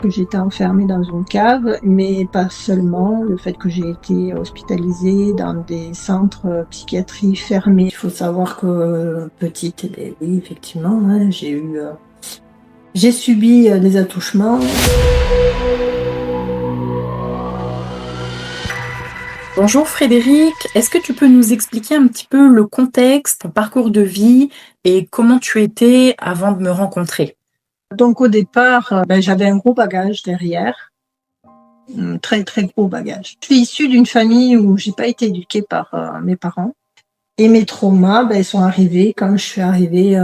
que j'étais enfermée dans une cave, mais pas seulement, le fait que j'ai été hospitalisée dans des centres psychiatrie fermés. Il faut savoir que petite, oui, effectivement, hein, j'ai subi des attouchements. Bonjour Frédéric, est-ce que tu peux nous expliquer un petit peu le contexte, ton parcours de vie et comment tu étais avant de me rencontrer? Donc au départ, j'avais un gros bagage derrière, un très très gros bagage. Je suis issue d'une famille où j'ai pas été éduquée par mes parents. Et mes traumas, ils sont arrivés quand je suis arrivée,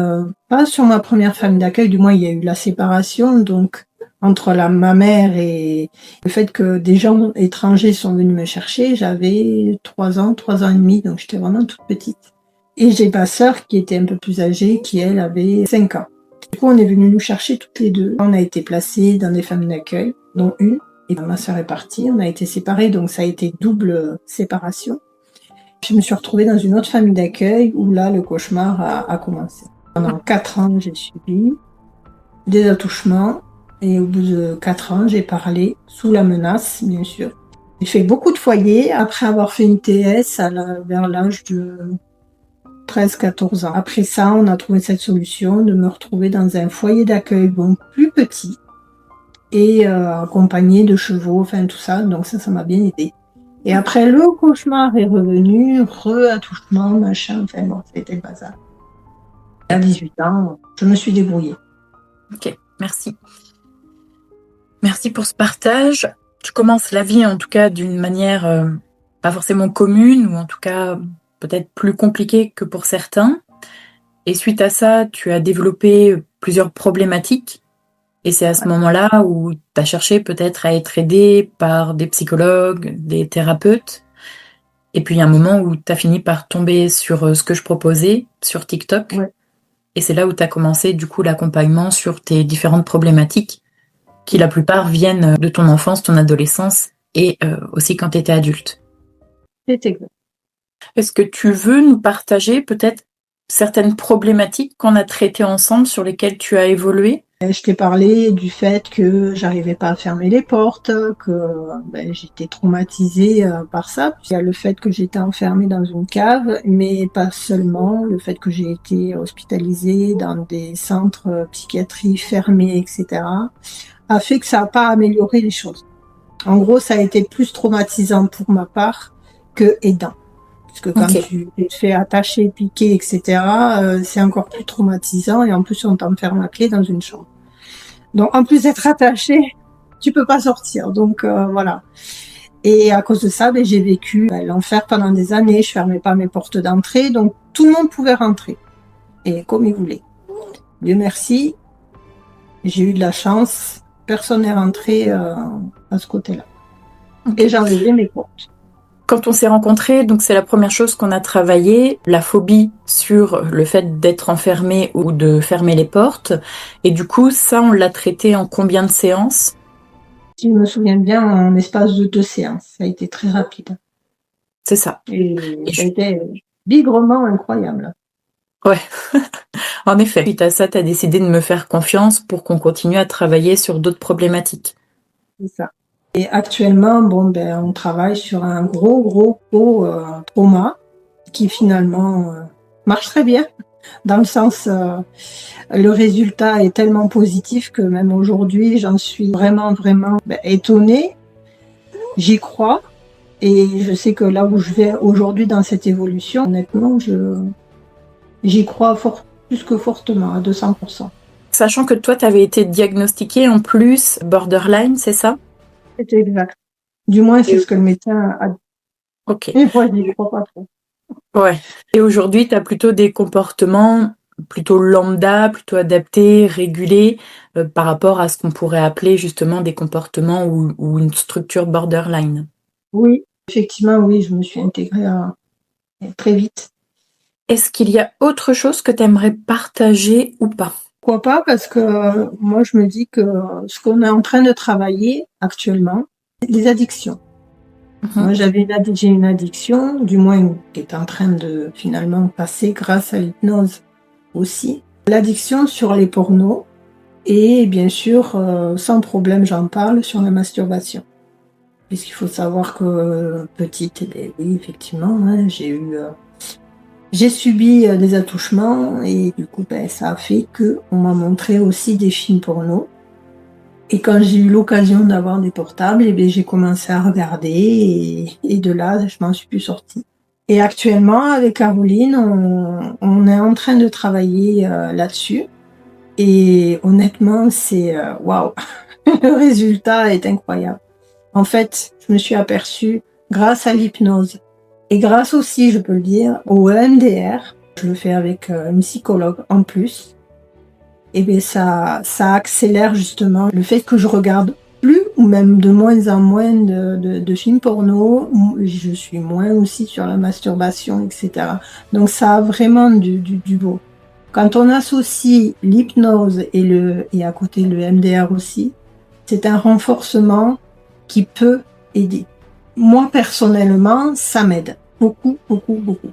pas sur ma première famille d'accueil, du moins il y a eu la séparation, donc entre ma mère et le fait que des gens étrangers sont venus me chercher, j'avais 3 ans et demi, donc j'étais vraiment toute petite. Et j'ai ma sœur qui était un peu plus âgée, qui elle avait 5 ans. Du coup, on est venus nous chercher toutes les deux. On a été placés dans des familles d'accueil, dont une, et ma sœur est partie, on a été séparés, donc ça a été double séparation. Je me suis retrouvée dans une autre famille d'accueil où là, le cauchemar a commencé. Pendant 4 ans, j'ai subi des attouchements et au bout de 4 ans, j'ai parlé sous la menace, bien sûr. J'ai fait beaucoup de foyers après avoir fait une TS vers l'âge de 13-14 ans. Après ça, on a trouvé cette solution de me retrouver dans un foyer d'accueil plus petit et accompagné de chevaux, enfin tout ça. Donc ça m'a bien aidé. Et après, le cauchemar est revenu, attouchement, machin, enfin bon, c'était le bazar. À 18 ans, je me suis débrouillée. Ok, merci. Merci pour ce partage. Tu commences la vie en tout cas d'une manière pas forcément commune ou en tout cas peut-être plus compliquée que pour certains. Et suite à ça, tu as développé plusieurs problématiques. Et c'est à ce moment-là où tu as cherché peut-être à être aidé par des psychologues, des thérapeutes. Et puis il y a un moment où tu as fini par tomber sur ce que je proposais sur TikTok. Ouais. Et c'est là où tu as commencé du coup l'accompagnement sur tes différentes problématiques, qui la plupart viennent de ton enfance, ton adolescence et aussi quand tu étais adulte. C'est exact. Est-ce que tu veux nous partager peut-être certaines problématiques qu'on a traitées ensemble sur lesquelles tu as évolué? Je t'ai parlé du fait que j'arrivais pas à fermer les portes, que j'étais traumatisée par ça. Puis il y a le fait que j'étais enfermée dans une cave, mais pas seulement. Le fait que j'ai été hospitalisée dans des centres psychiatrie fermés, etc., a fait que ça n'a pas amélioré les choses. En gros, ça a été plus traumatisant pour ma part que aidant. Parce que quand tu te fais attacher, piquer, etc., c'est encore plus traumatisant et en plus on t'enferme à clé dans une chambre. Donc en plus d'être attaché, tu peux pas sortir. Donc voilà. Et à cause de ça, j'ai vécu l'enfer pendant des années. Je fermais pas mes portes d'entrée, donc tout le monde pouvait rentrer et comme il voulait. Dieu merci, j'ai eu de la chance. Personne n'est rentré à ce côté-là. Et j'enlevais mes portes. Quand on s'est rencontrés, donc c'est la première chose qu'on a travaillé, la phobie sur le fait d'être enfermé ou de fermer les portes. Et du coup, ça, on l'a traité en combien de séances? Si je me souviens bien, en espace de 2 séances. Ça a été très rapide. C'est ça. Et ça a été bigrement incroyable. Ouais, en effet. Suite à ça, tu as décidé de me faire confiance pour qu'on continue à travailler sur d'autres problématiques. C'est ça. Et actuellement, on travaille sur un gros trauma qui finalement marche très bien. Dans le sens, le résultat est tellement positif que même aujourd'hui, j'en suis vraiment étonnée. J'y crois. Et je sais que là où je vais aujourd'hui dans cette évolution, honnêtement, j'y crois plus que fortement, à 200%. Sachant que toi, tu avais été diagnostiqué en plus borderline, c'est ça? C'est exact. Du moins, c'est ce que le médecin a dit. Ok. Et moi, je crois pas trop. Ouais. Et aujourd'hui, tu as plutôt des comportements plutôt lambda, plutôt adaptés, régulés, par rapport à ce qu'on pourrait appeler justement des comportements ou une structure borderline. Oui, effectivement, oui, je me suis intégrée très vite. Est-ce qu'il y a autre chose que tu aimerais partager ou pas? Pourquoi pas? Parce que moi, je me dis que ce qu'on est en train de travailler actuellement, c'est les addictions. Moi, j'ai une addiction, du moins qui est en train de finalement passer grâce à l'hypnose aussi. L'addiction sur les pornos Et bien sûr, sans problème, j'en parle sur la masturbation. Puisqu'il faut savoir que petite, oui, effectivement, hein, j'ai subi des attouchements et du coup, ça a fait qu'on m'a montré aussi des films porno. Et quand j'ai eu l'occasion d'avoir des portables, j'ai commencé à regarder et de là, je m'en suis plus sortie. Et actuellement, avec Caroline, on est en train de travailler là-dessus. Et honnêtement, c'est waouh, le résultat est incroyable. En fait, je me suis aperçue grâce à l'hypnose et grâce aussi, je peux le dire, au EMDR. Je le fais avec une psychologue en plus. Et bien ça accélère justement le fait que je regarde plus ou même de moins en moins de films porno. Je suis moins aussi sur la masturbation, etc. Donc ça a vraiment du beau. Quand on associe l'hypnose et à côté le MDR aussi, c'est un renforcement qui peut aider. Moi, personnellement, ça m'aide. Beaucoup, beaucoup, beaucoup.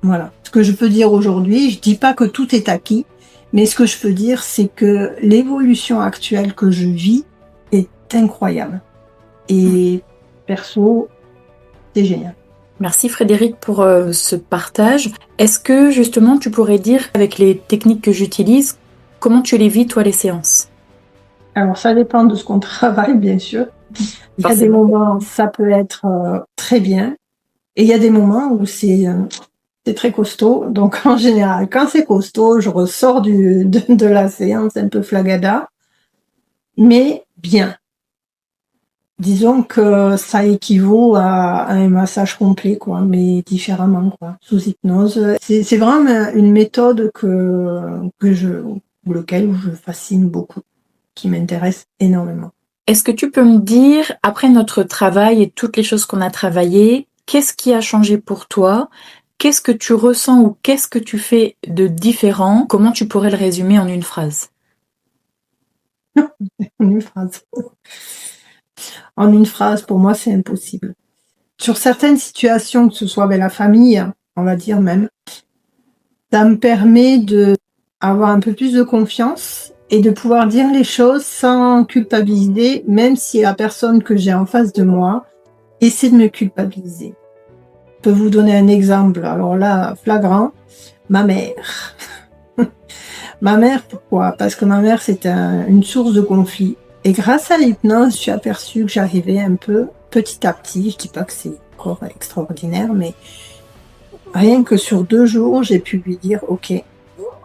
Voilà. Ce que je peux dire aujourd'hui, je dis pas que tout est acquis, mais ce que je peux dire, c'est que l'évolution actuelle que je vis est incroyable. Et perso, c'est génial. Merci Frédéric pour ce partage. Est-ce que justement tu pourrais dire, avec les techniques que j'utilise, comment tu les vis toi les séances? Alors ça dépend de ce qu'on travaille, bien sûr. Il y a des Forcément. moments, ça peut être très bien, et il y a des moments où c'est très costaud. Donc en général, quand c'est costaud, je ressors de la séance un peu flagada, mais bien. Disons que ça équivaut à un massage complet, quoi, mais différemment, quoi, sous hypnose. C'est vraiment une méthode ou lequel je fascine beaucoup, qui m'intéresse énormément. Est-ce que tu peux me dire, après notre travail et toutes les choses qu'on a travaillées, qu'est-ce qui a changé pour toi? Qu'est-ce que tu ressens ou qu'est-ce que tu fais de différent? Comment tu pourrais le résumer en une phrase? En une phrase. En une phrase, pour moi, c'est impossible. Sur certaines situations, que ce soit avec la famille, on va dire même, ça me permet de avoir un peu plus de confiance et de pouvoir dire les choses sans culpabiliser, même si la personne que j'ai en face de moi essaie de me culpabiliser. Je peux vous donner un exemple, alors là, flagrant, ma mère. Ma mère, pourquoi? Parce que ma mère, c'est une source de conflit. Et grâce à l'hypnose, je suis aperçue que j'arrivais un peu, petit à petit, je dis pas que c'est encore extraordinaire, mais rien que sur 2 jours, j'ai pu lui dire, ok,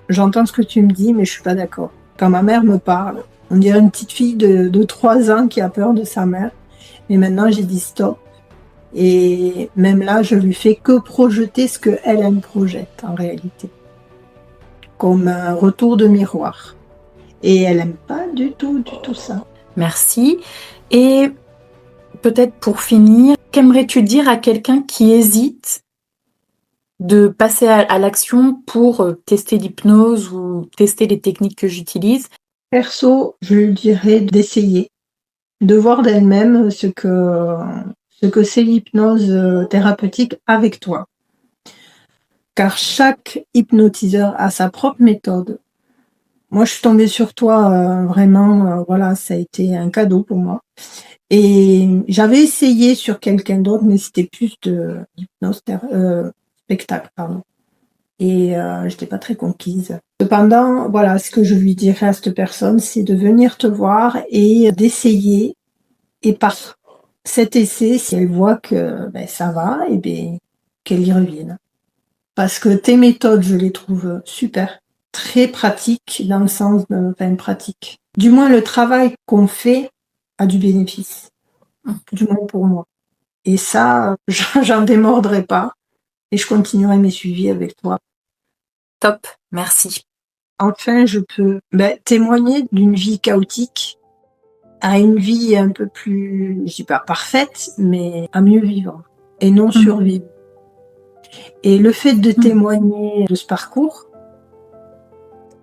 j'entends ce que tu me dis, mais je suis pas d'accord. Quand ma mère me parle, on dirait une petite fille de 3 ans qui a peur de sa mère. Mais maintenant, j'ai dit stop. Et même là, je lui fais que projeter ce que elle me projette, en réalité. Comme un retour de miroir. Et elle aime pas du tout ça. Merci. Et peut-être pour finir, qu'aimerais-tu dire à quelqu'un qui hésite de passer à l'action pour tester l'hypnose ou tester les techniques que j'utilise? Perso, je lui dirais d'essayer, de voir d'elle-même ce que c'est l'hypnose thérapeutique avec toi. Car chaque hypnotiseur a sa propre méthode. Moi, je suis tombée sur toi, vraiment, voilà, ça a été un cadeau pour moi. Et j'avais essayé sur quelqu'un d'autre, mais c'était plus de l'hypnose spectacle, pardon. Et j'étais pas très conquise. Cependant, voilà, ce que je lui dirais à cette personne, c'est de venir te voir et d'essayer. Et par cet essai, si elle voit que ça va, et qu'elle y revienne. Parce que tes méthodes, je les trouve super, très pratiques dans le sens de, pratique. Du moins, le travail qu'on fait a du bénéfice, du moins pour moi. Et ça, j'en démordrai pas et je continuerai mes suivis avec toi. Top, merci. Enfin, je peux témoigner d'une vie chaotique à une vie un peu plus, je dis pas parfaite, mais à mieux vivre et non survivre. Et le fait de témoigner de ce parcours,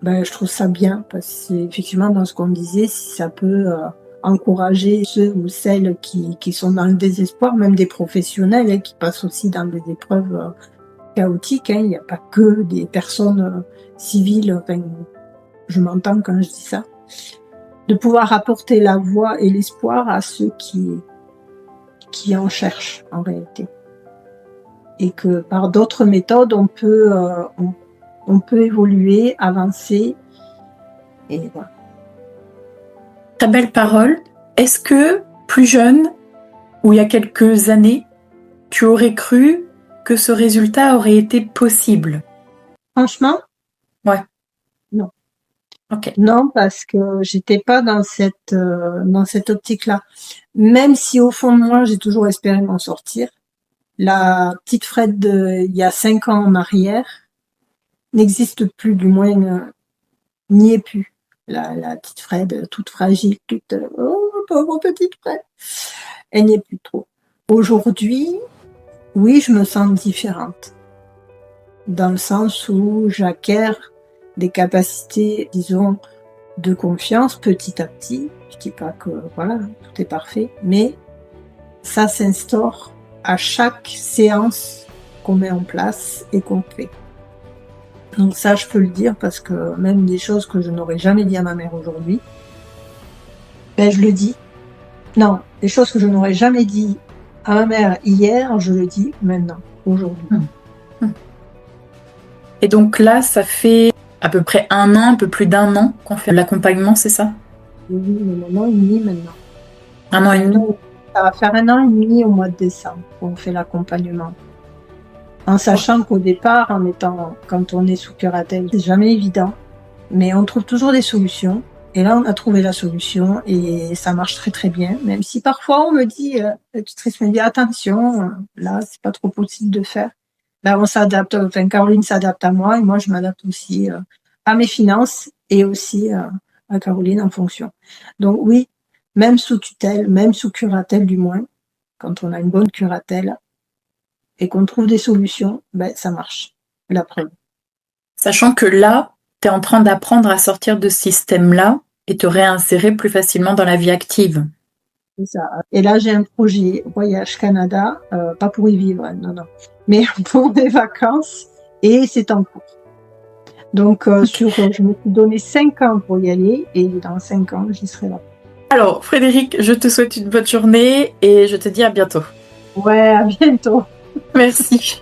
je trouve ça bien parce que effectivement dans ce qu'on disait, si ça peut encourager ceux ou celles qui sont dans le désespoir, même des professionnels qui passent aussi dans des épreuves chaotiques. Il n'y a pas que des personnes civiles. Je m'entends quand je dis ça. de pouvoir apporter la voix et l'espoir à ceux qui en cherchent en réalité. Et que par d'autres méthodes, on peut évoluer, avancer, et voilà. Très belle parole. Est-ce que, plus jeune, ou il y a quelques années, tu aurais cru que ce résultat aurait été possible? Franchement, Ouais. non. Ok. Non, parce que j'étais pas dans cette optique-là. Même si au fond de moi, j'ai toujours espéré m'en sortir. La petite Fred il y a 5 ans en arrière n'existe plus, du moins n'y est plus. La petite Fred, toute fragile, oh pauvre petite Fred, elle n'y est plus trop. Aujourd'hui, oui, je me sens différente, dans le sens où j'acquiers des capacités, disons, de confiance petit à petit. Je dis pas que voilà, tout est parfait, mais ça s'instaure à chaque séance qu'on met en place et qu'on fait. Donc ça, je peux le dire parce que même des choses que je n'aurais jamais dit à ma mère aujourd'hui, ben je le dis. Non, des choses que je n'aurais jamais dit à ma mère hier, je le dis maintenant, aujourd'hui. Et donc là, ça fait à peu près 1 an, un peu plus d'1 an qu'on fait l'accompagnement, c'est ça? Oui, mais 1 an et demi maintenant. 1 an et demi. Ça va faire 1 an et demi au mois de décembre qu'on fait l'accompagnement. En sachant qu'au départ, quand on est sous curatelle, c'est jamais évident, mais on trouve toujours des solutions. Et là, on a trouvé la solution et ça marche très très bien. Même si parfois on me dit, la tutrice me dit attention, là c'est pas trop possible de faire. Ben on s'adapte. Enfin, Caroline s'adapte à moi et moi je m'adapte aussi à mes finances et aussi à Caroline en fonction. Donc oui, même sous tutelle, même sous curatelle du moins, quand on a une bonne curatelle et qu'on trouve des solutions, ben ça marche. La preuve. Sachant que là, tu es en train d'apprendre à sortir de ce système-là et te réinsérer plus facilement dans la vie active. C'est ça. Et là, j'ai un projet Voyage Canada, pas pour y vivre, non, mais pour des vacances, et c'est en cours. Donc, je me suis donné 5 ans pour y aller, et dans 5 ans, j'y serai là. Alors, Frédérique, je te souhaite une bonne journée et je te dis à bientôt. Ouais, à bientôt. Merci.